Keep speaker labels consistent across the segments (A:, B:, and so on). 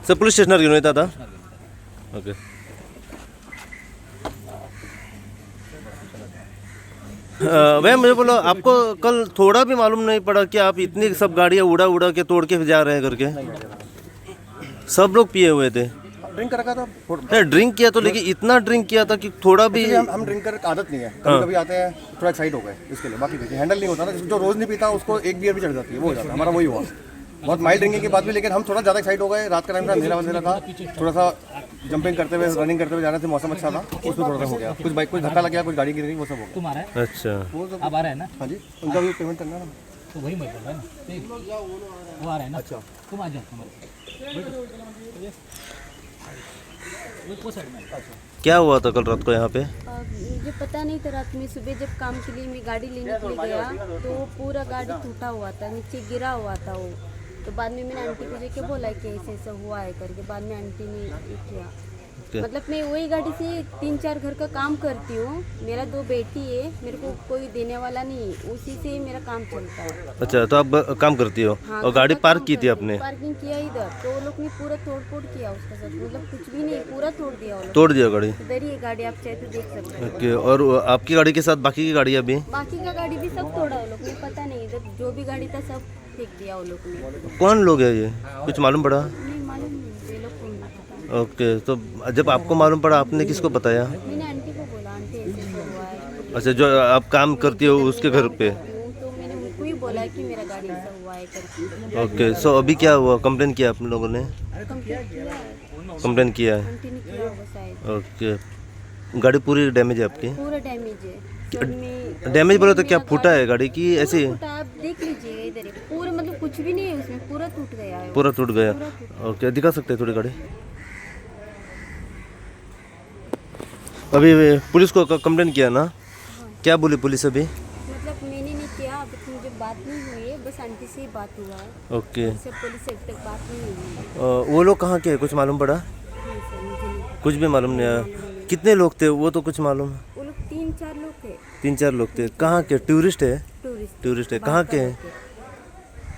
A: Sir police स्टेशनवर घेऊन येतात आता. ओके. भैया मुझे बोलो, आपको कल थोड़ा भी मालूम नहीं पड़ा कि आप इतनी सब गाड़ियाँ उड़ा उड़ा के तोड़ के जा रहे हैं करके? सब लोग पिए हुए थे.
B: ड्रिंक कर रखा था.
A: नहीं ड्रिंक किया तो, लेकिन इतना ड्रिंक किया था कि थोड़ा भी.
B: हम ड्रिंक कर आदत नहीं है, कभी कभी आते हैं थोड़ा एक्साइट हो गए इसके लिए, बाकी देखिए हैंडल नहीं होता ना. जो रोज नहीं पीता उसको एक बियर भी चढ़ जाती है, वो हो जाता है. हमारा वही हुआ, बहुत माइल्ड ड्रिंकिंग के बाद भी, लेकिन हम थोड़ा ज़्यादा एक्साइट हो गए. रात का टाइम था, अंधेरा था, थोड़ा सा जंपिंग करते हुए रनिंग करते हुए जा रहे थे, मौसम अच्छा था, उसमें थोड़ा सा हो गया. कुछ बाइक कुछ धक्का लग गया, कुछ गाड़ी गिर गई, वो सब हो गया.
C: तुम आ रहा है?
A: अच्छा.
B: वो सब
C: आप आ रहे हैं ना?
B: हाँ जी, उनका भी पेमेंट करना है ना.
C: तो वही मैं बोल रहा है ना, ठीक, वो आ रहे हैं ना. अच्छा तुम आ जाओ
A: क्या हुआ था कल रात को यहाँ पे?
D: मुझे पता नहीं था. रात में सुबह जब काम के लिए मैं गाड़ी लेने के लिए गया तो पूरा गाड़ी टूटा हुआ था, नीचे गिरा हुआ था वो. तो बाद में मैंने आंटी को जाके बोला कि ऐसे ऐसा हुआ है करके. बाद में आंटी ने ये किया. मतलब मैं वही गाड़ी से 3-4 घर का काम करती हूँ. मेरा 2 बेटी है, मेरे को कोई देने वाला नहीं, उसी से मेरा काम चलता है.
A: अच्छा, तो आप काम करती हो?
D: हाँ,
A: और गाड़ी
D: घर का
A: पार्क
D: काम
A: की थी
D: करती हूँ.
A: आपने?
D: पार्किंग किया इधर, तो वो लोग ने पूरा तोड़ फोड़ किया उसका सब. मतलब कुछ भी नहीं, पूरा तोड़ दिया वो लोग.
A: तोड़ दिया गाड़ी?
D: इधर ही है गाड़ी, आप चाहे तो देख सकते हैं.
A: ओके. और आपकी गाड़ी के साथ बाकी की गाड़ियाँ भी?
D: बाकी का गाड़ी भी सब तोड़ा वो लोग ने. पता नहीं, इधर जो भी गाड़ी था सब फेंक दिया वो लोग ने.
A: कौन लोग है ये, कुछ मालूम पड़ा?
D: नहीं मालूम नहीं, ये लोग कौन था.
A: ओके. तो जब आपको मालूम पड़ा आपने किसको बताया?
D: मैंने आंटी को बोला, आंटी ऐसे ऐसे हुआ है.
A: अच्छा, जो आप काम करती हो उसके घर पे?
D: तो मैंने उनको ही बोला कि मेरा गाड़ी ऐसा हुआ है करके.
A: ओके. सो अभी क्या हुआ, कंप्लेन किया आप लोगों ने?
D: कंप्लीट किया है,
A: कंप्लेन किया है.
D: आंटी ने किया होगा शायद.
A: ओके. गाड़ी पूरी डैमेज है आपकी?
D: पूरा डैमेज है. सब में
A: डैमेज बोलो तो क्या फूटा है गाड़ी की ऐसी?
D: पूरा फूटा, आप देख लीजिएगा इधर ही. पूरा मतलब कुछ भी नहीं है उसमें, पूरा टूट गया है वो.
A: पूरा टूट गया?
D: पूरा टूट.
A: ओके. दिखा सकते हैं थोड़ी गाड़ी? अभी पुलिस को कंप्लेन किया ना? क्या बोली पुलिस अभी?
D: मतलब मैंने नहीं किया, अभी तक मुझे बात नहीं हुई है, बस आंटी से ही बात हुआ है.
A: ओके.
D: इससे पुलिस से अभी तक बात नहीं हुई है.
A: वो लोग कहाँ के हैं, कुछ मालूम पड़ा?
D: नहीं सर, मुझे नहीं पता.
A: कुछ भी मालूम नहीं आया. कितने लोग थे वो तो कुछ मालूम?
D: वो लोग 3-4 लोग थे.
A: 3-4 लोग थे. कहाँ के? टूरिस्ट है?
D: टूरिस्ट.
A: टूरिस्ट है. कहाँ के हैं?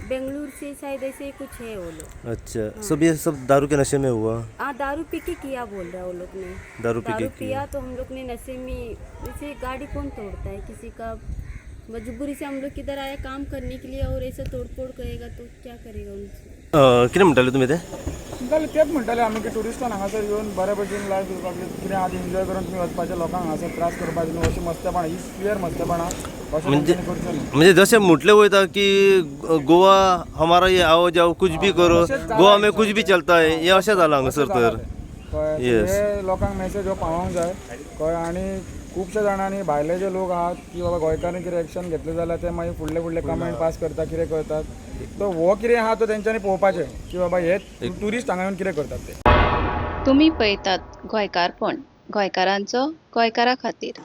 D: बेंगलुरु से शायद ऐसे कुछ है वो लोग.
A: अच्छा. सब ये सब दारू के नशे में हुआ?
D: हाँ, दारू पी के किया बोल रहा है वो लोग ने.
A: दारू पी के
D: दारू
A: किया.
D: पिया तो हम लोग ने नशे में. जैसे गाड़ी कौन तोड़ता है, किसी का मजबूरी से हम लोग किधर आया काम करने के लिए और ऐसा तोड़ फोड़ करेगा तो क्या करेगा उनसे.
A: किती म्हणताले तुम्ही ते?
E: जाल्यार तेच म्हणटाले आमी की टुरिस्टान हांगासर येवन बरे भशेन लायफ दिवपाक कितें आतां एन्जॉय करून तुमी वचपाचे लोकांक हांगासर त्रास करपाचे न्हू, अशी मस्तेपणां ही क्लियर मस्तेपणां अशें तेंच्यांनी करचें न्हू.
A: म्हणजे जसे म्हटले होता कि गोवा हमारा ये आओ जाओ कुछ भी करो, गोवा में कुछ भी चलता है, ये अशें जालां हांगासर तर.
E: कळ्ळें?
A: Yes.
E: हे लोकांक मेसेज हो पावोंक जाय कळ्ळें. आनी खुबशे जाणांनी भायले जे लोक आहात की बाबा गोंयकारांनी कितें एक्शन घेतलें जाल्यार ते मागीर फुडले फुडले कमेंट पास करता, कितें करतात. तो हो कितें आहा तो तेंच्यांनी पळोवपाचें की बाबा हे ट्युरिस्ट हांगा येवन कितें करतात ते.
F: तुम्ही पळयतात गोंयकारपण, गोंयकारांचो गोंयकारा खातीर.